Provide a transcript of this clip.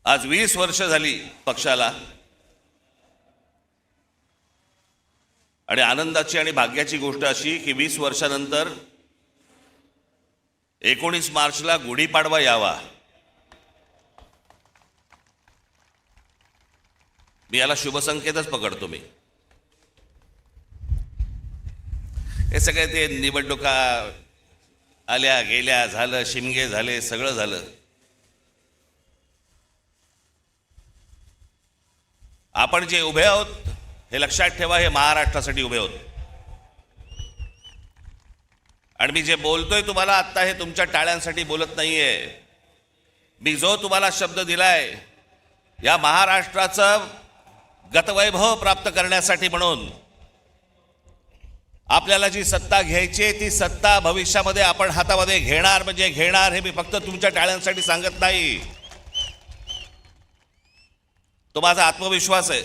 आज 20 वर्ष झाली पक्षाला आणि आनंदाची आणि भाग्याची गोष्ट अशी की 20 वर्षानंतर 19 मार्चला गुढीपाडवा यावा. मी याला शुभसंकेतच पकडतो. मी हे सगळे ते निवडणुका आल्या गेल्या झालं, शिमगे झाले, सगळं झालं. आपण जे उभे आहोत हे लक्षात ठेवा, हे महाराष्ट्रासाठी उभे आहोत. आणि मी जे बोलतोय तुम्हाला आत्ता हे तुमच्या टाळ्यांसाठी बोलत नाहीये. मी जो तुम्हाला शब्द दिलाय या महाराष्ट्राचं गतवैभव प्राप्त करण्यासाठी, म्हणून आपल्याला जी सत्ता घ्यायची आहे ती सत्ता भविष्यामध्ये आपण हातामध्ये घेणार म्हणजे घेणार. हे मी फक्त तुमच्या टाळ्यांसाठी सांगत नाही. तो माझा आत्मविश्वास आहे.